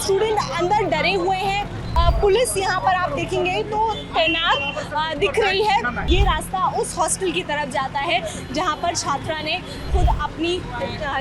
Student अंदर डरे हुए हैं। पुलिस यहाँ पर आप देखेंगे तो तैनात दिख रही है। ये रास्ता उस हॉस्टल की तरफ जाता है जहाँ पर छात्रा ने खुद अपनी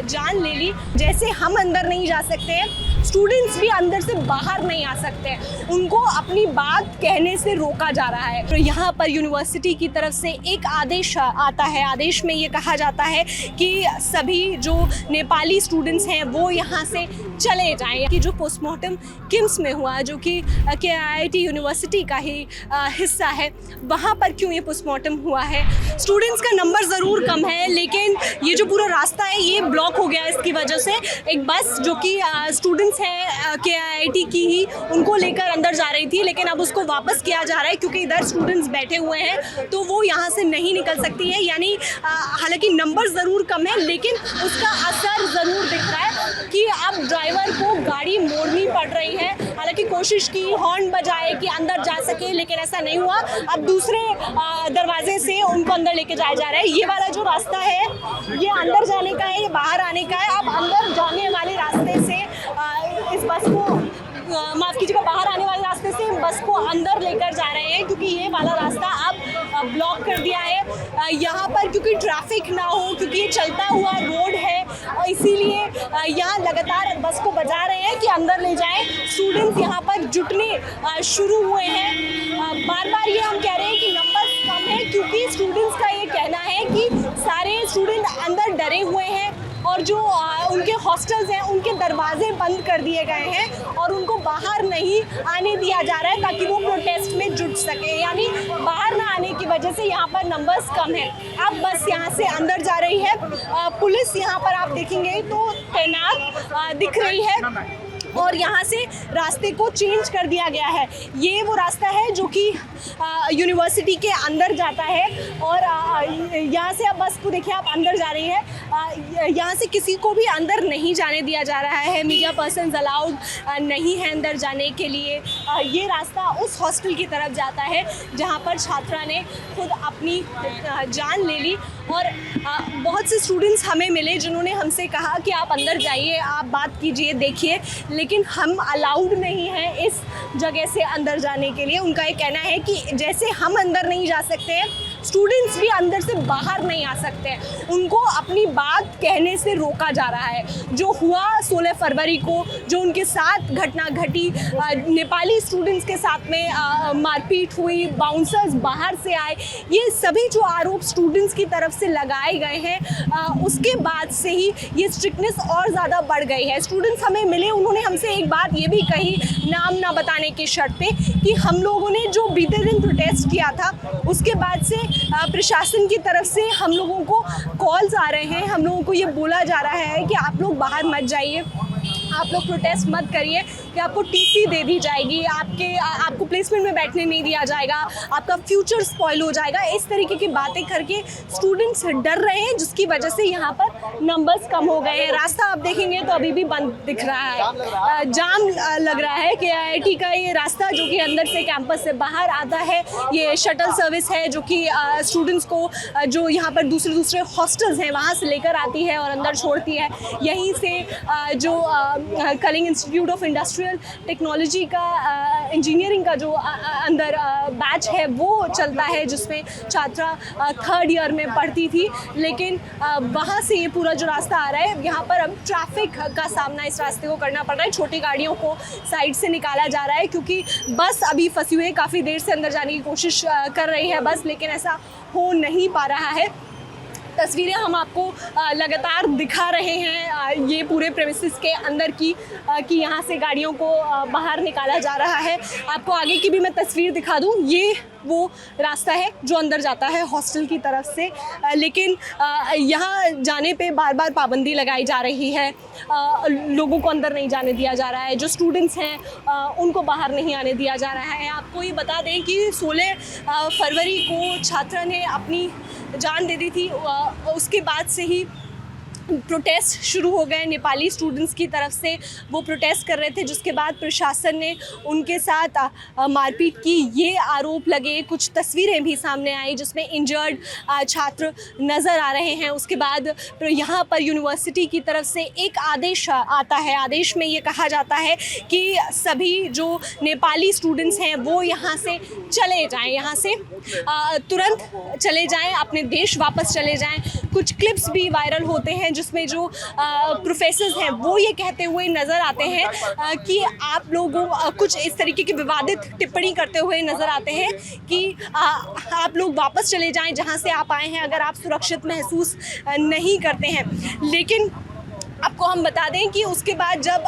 जान ले ली। जैसे हम अंदर नहीं जा सकते हैं, स्टूडेंट्स भी अंदर से बाहर नहीं आ सकते, उनको अपनी बात कहने से रोका जा रहा है। तो यहाँ पर यूनिवर्सिटी की तरफ से एक आदेश आता है। आदेश में ये कहा जाता है कि सभी जो नेपाली स्टूडेंट्स हैं वो यहाँ से चले जाएं। कि जो पोस्टमार्टम किम्स में हुआ, जो कि KIIT यूनिवर्सिटी का ही हिस्सा है, वहाँ पर क्यों ये पोस्टमार्टम हुआ है। स्टूडेंट्स का नंबर ज़रूर कम है, लेकिन ये जो पूरा रास्ता है ये ब्लॉक हो गया है। इसकी वजह से एक बस जो कि स्टूडेंट्स हैं KIIT की ही, उनको लेकर अंदर जा रही थी, लेकिन अब उसको वापस किया जा रहा है क्योंकि इधर स्टूडेंट्स बैठे हुए हैं तो वो यहाँ से नहीं निकल सकती है। यानी हालांकि नंबर ज़रूर कम है, लेकिन उसका असर ज़रूर दिख रहा है कि अब ड्राइवर को गाड़ी मोड़नी पड़ रही है। हालांकि कोशिश की, हॉर्न बजाए कि अंदर जा सके, लेकिन ऐसा नहीं हुआ। अब दूसरे दरवाजे से उनको अंदर लेके जाया जा रहा है। ये वाला जो रास्ता है ये अंदर जाने का है, ये बाहर आने का है। अब अंदर जाने वाले रास्ते से इस बस को माफ़ कीजिएगा, बाहर आने वाले रास्ते से बस को अंदर लेकर जा रहे हैं क्योंकि ये वाला रास्ता अब ब्लॉक कर दिया है यहाँ पर, क्योंकि ट्रैफिक ना हो, क्योंकि ये चलता हुआ रोड है और इसीलिए यहाँ लगातार बस को बजा रहे हैं कि अंदर ले जाएं। स्टूडेंट्स यहाँ पर जुटने शुरू हुए हैं। बार बार ये हम कह रहे हैं कि नंबर कम है क्योंकि स्टूडेंट्स का ये कहना है कि सारे स्टूडेंट अंदर डरे हुए हैं और जो उनके हॉस्टल्स हैं उनके दरवाजे बंद कर दिए गए हैं और उनको बाहर नहीं आने दिया जा रहा है ताकि वो प्रोटेस्ट में जुट सके। यानी बाहर ना आने की वजह से यहाँ पर नंबर्स कम है। अब बस यहाँ से अंदर जा रही है। पुलिस यहाँ पर आप देखेंगे तो तैनात दिख रही है और यहाँ से रास्ते को चेंज कर दिया गया है। ये वो रास्ता है जो कि यूनिवर्सिटी के अंदर जाता है और यहाँ से अब बस को देखिए आप अंदर जा रही है। यहाँ से किसी को भी अंदर नहीं जाने दिया जा रहा है। मीडिया पर्सन्स अलाउड नहीं है अंदर जाने के लिए। ये रास्ता उस हॉस्टल की तरफ जाता है जहाँ पर छात्रा ने खुद अपनी जान ले ली। और बहुत से स्टूडेंट्स हमें मिले जिन्होंने हमसे कहा कि आप अंदर जाइए, आप बात कीजिए, देखिए, लेकिन हम अलाउड नहीं हैं इस जगह से अंदर जाने के लिए। उनका ये कहना है कि जैसे हम अंदर नहीं जा सकते हैं, स्टूडेंट्स भी अंदर से बाहर नहीं आ सकते हैं, उनको अपनी बात कहने से रोका जा रहा है। जो हुआ 16 फरवरी को, जो उनके साथ घटना घटी, नेपाली स्टूडेंट्स के साथ में मारपीट हुई, बाउंसर्स बाहर से आए, ये सभी जो आरोप स्टूडेंट्स की तरफ से लगाए गए हैं, उसके बाद से ही ये स्ट्रिक्टनेस और ज़्यादा बढ़ गई है। स्टूडेंट्स हमें मिले, उन्होंने हमसे एक बात ये भी कही, नाम ना बताने की शर्त पे, कि हम लोगों ने जो बीते दिन प्रोटेस्ट किया था उसके बाद से प्रशासन की तरफ से हम लोगों को कॉल्स आ रहे हैं, हम लोगों को ये बोला जा रहा है कि आप लोग बाहर मत जाइए, आप लोग प्रोटेस्ट मत करिए, कि आपको TC दे दी जाएगी, आपको प्लेसमेंट में बैठने नहीं दिया जाएगा, आपका फ्यूचर स्पॉइल हो जाएगा। इस तरीके की बातें करके स्टूडेंट्स डर रहे हैं, जिसकी वजह से यहाँ पर नंबर्स कम हो गए हैं। रास्ता आप देखेंगे तो अभी भी बंद दिख रहा है, जाम लग रहा है। KIIT का ये रास्ता जो कि अंदर से कैंपस से बाहर आता है, ये शटल सर्विस है जो कि स्टूडेंट्स को जो यहाँ पर दूसरे हॉस्टल्स हैं वहाँ से लेकर आती है और अंदर छोड़ती है। यहीं से जो Kalinga Institute of Industrial Technology का इंजीनियरिंग का जो अंदर बैच है वो चलता है, जिसमें छात्रा 3rd ईयर में पढ़ती थी। लेकिन वहाँ से ये पूरा जो रास्ता आ रहा है, यहाँ पर अब ट्रैफिक का सामना इस रास्ते को करना पड़ रहा है। छोटी गाड़ियों को साइड से निकाला जा रहा है क्योंकि बस अभी फंसी हुई है, काफ़ी देर से अंदर जाने की कोशिश कर रही है बस, लेकिन ऐसा हो नहीं पा रहा है। तस्वीरें हम आपको लगातार दिखा रहे हैं ये पूरे प्रेमिसेस के अंदर की, कि यहाँ से गाड़ियों को बाहर निकाला जा रहा है। आपको आगे की भी मैं तस्वीर दिखा दूँ, ये वो रास्ता है जो अंदर जाता है हॉस्टल की तरफ से, लेकिन यहाँ जाने पे बार बार पाबंदी लगाई जा रही है, लोगों को अंदर नहीं जाने दिया जा रहा है, जो स्टूडेंट्स हैं उनको बाहर नहीं आने दिया जा रहा है। आपको ये बता दें कि 16 फरवरी को छात्रा ने अपनी जान दे दी थी, उसके बाद से ही प्रोटेस्ट शुरू हो गए नेपाली स्टूडेंट्स की तरफ से। वो प्रोटेस्ट कर रहे थे, जिसके बाद प्रशासन ने उनके साथ मारपीट की, ये आरोप लगे। कुछ तस्वीरें भी सामने आई जिसमें इंजर्ड छात्र नज़र आ रहे हैं। उसके बाद यहाँ पर यूनिवर्सिटी की तरफ से एक आदेश आता है। आदेश में ये कहा जाता है कि सभी जो नेपाली स्टूडेंट्स हैं वो यहाँ से चले जाएं, यहाँ से तुरंत चले जाएं, अपने देश वापस चले जाएं। कुछ क्लिप्स भी वायरल होते हैं जिसमें जो प्रोफेसर्स हैं वो ये कहते हुए नज़र आते हैं कि आप लोगों कुछ इस तरीके की विवादित टिप्पणी करते हुए नज़र आते हैं कि आप लोग वापस चले जाएं जहां से आप आए हैं, अगर आप सुरक्षित महसूस नहीं करते हैं। लेकिन आपको हम बता दें कि उसके बाद जब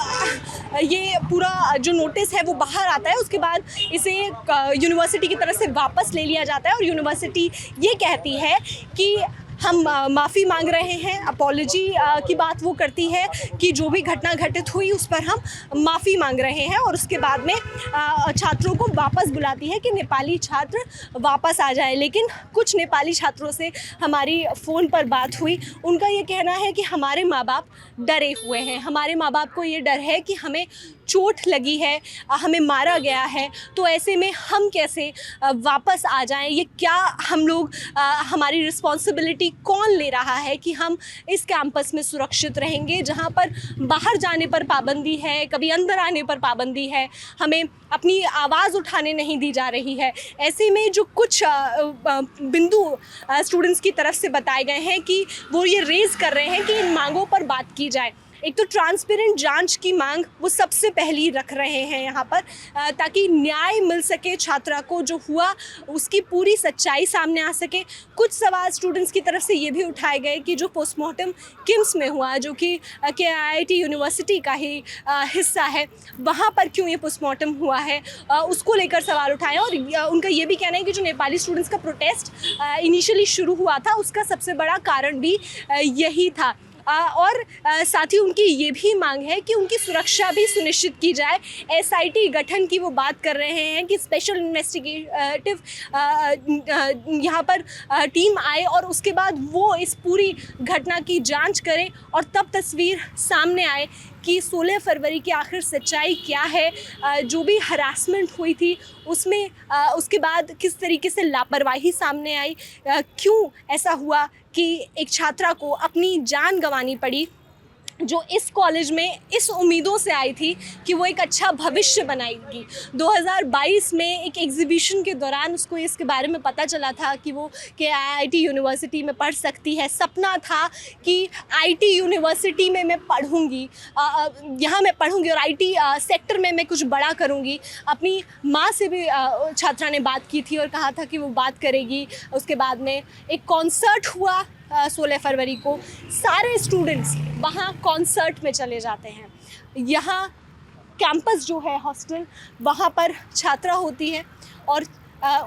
ये पूरा जो नोटिस है वो बाहर आता है, उसके बाद इसे यूनिवर्सिटी की तरफ से वापस ले लिया जाता है और यूनिवर्सिटी ये कहती है कि हम माफ़ी मांग रहे हैं। अपॉलॉजी की बात वो करती है कि जो भी घटना घटित हुई उस पर हम माफ़ी मांग रहे हैं, और उसके बाद में छात्रों को वापस बुलाती है कि नेपाली छात्र वापस आ जाए। लेकिन कुछ नेपाली छात्रों से हमारी फ़ोन पर बात हुई, उनका ये कहना है कि हमारे माँ बाप डरे हुए हैं, हमारे माँ बाप को ये डर है कि हमें चोट लगी है, हमें मारा गया है, तो ऐसे में हम कैसे वापस आ जाएं, ये क्या हम लोग हमारी रिस्पॉन्सिबिलिटी कौन ले रहा है कि हम इस कैंपस में सुरक्षित रहेंगे जहां पर बाहर जाने पर पाबंदी है, कभी अंदर आने पर पाबंदी है, हमें अपनी आवाज़ उठाने नहीं दी जा रही है। ऐसे में जो कुछ बिंदु स्टूडेंट्स की तरफ से बताए गए हैं कि वो ये रेज़ कर रहे हैं कि इन मांगों पर बात की जाए। एक तो ट्रांसपेरेंट जांच की मांग वो सबसे पहली रख रहे हैं यहाँ पर, ताकि न्याय मिल सके, छात्रा को जो हुआ उसकी पूरी सच्चाई सामने आ सके। कुछ सवाल स्टूडेंट्स की तरफ से ये भी उठाए गए कि जो पोस्टमार्टम किम्स में हुआ, जो कि KIIT यूनिवर्सिटी का ही हिस्सा है, वहाँ पर क्यों ये पोस्टमार्टम हुआ है, उसको लेकर सवाल उठाए। और उनका ये भी कहना है कि जो नेपाली स्टूडेंट्स का प्रोटेस्ट इनिशियली शुरू हुआ था उसका सबसे बड़ा कारण भी यही था। और साथ ही उनकी ये भी मांग है कि उनकी सुरक्षा भी सुनिश्चित की जाए। SIT गठन की वो बात कर रहे हैं कि स्पेशल इन्वेस्टिगेटिव यहाँ पर टीम आए और उसके बाद वो इस पूरी घटना की जांच करे और तब तस्वीर सामने आए कि 16 फरवरी की आखिर सच्चाई क्या है, जो भी हरासमेंट हुई थी उसमें उसके बाद किस तरीके से लापरवाही सामने आई, क्यों ऐसा हुआ कि एक छात्रा को अपनी जान गंवानी पड़ी, जो इस कॉलेज में इस उम्मीदों से आई थी कि वो एक अच्छा भविष्य बनाएगी। 2022 में एक एग्जीबिशन के दौरान उसको इसके बारे में पता चला था कि वो KIIT यूनिवर्सिटी में पढ़ सकती है। सपना था कि IT यूनिवर्सिटी में मैं पढ़ूंगी, यहाँ मैं पढ़ूंगी और IT सेक्टर में मैं कुछ बड़ा करूँगी। अपनी माँ से भी छात्रा ने बात की थी और कहा था कि वो बात करेगी। उसके बाद में एक कॉन्सर्ट हुआ 16 फरवरी को, सारे स्टूडेंट्स वहाँ कॉन्सर्ट में चले जाते हैं। यहाँ कैंपस जो है हॉस्टल, वहाँ पर छात्रा होती है और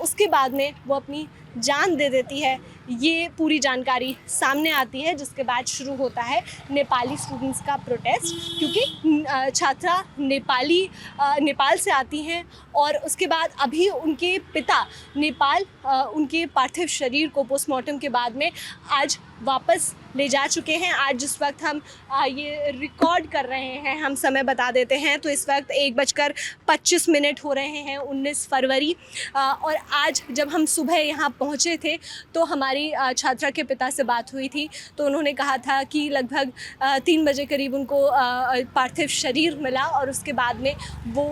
उसके बाद में वो अपनी जान दे देती है। ये पूरी जानकारी सामने आती है, जिसके बाद शुरू होता है नेपाली स्टूडेंट्स का प्रोटेस्ट, क्योंकि छात्रा नेपाल से आती हैं और उसके बाद अभी उनके पिता नेपाल उनके पार्थिव शरीर को पोस्टमार्टम के बाद में आज वापस ले जा चुके हैं। आज जिस वक्त हम ये रिकॉर्ड कर रहे हैं, हम समय बता देते हैं, तो इस वक्त 1:25 हो रहे हैं, 19 फरवरी। और आज जब हम सुबह यहाँ पहुँचे थे तो हमारी छात्रा के पिता से बात हुई थी, तो उन्होंने कहा था कि लगभग 3 बजे करीब उनको पार्थिव शरीर मिला और उसके बाद में वो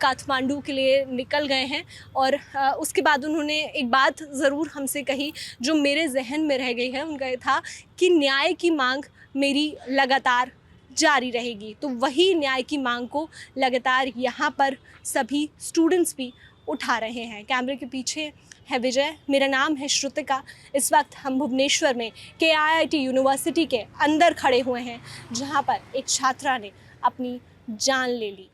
काठमांडू के लिए निकल गए हैं। और उसके बाद उन्होंने एक बात ज़रूर हमसे कही जो मेरे जहन में रह गई है। उनका ये था कि न्याय की मांग मेरी लगातार जारी रहेगी। तो वही न्याय की मांग को लगातार यहाँ पर सभी स्टूडेंट्स भी उठा रहे हैं। कैमरे के पीछे है विजय, मेरा नाम है श्रुतिका। इस वक्त हम भुवनेश्वर में KIIT यूनिवर्सिटी के अंदर खड़े हुए हैं, जहाँ पर एक छात्रा ने अपनी जान ले ली।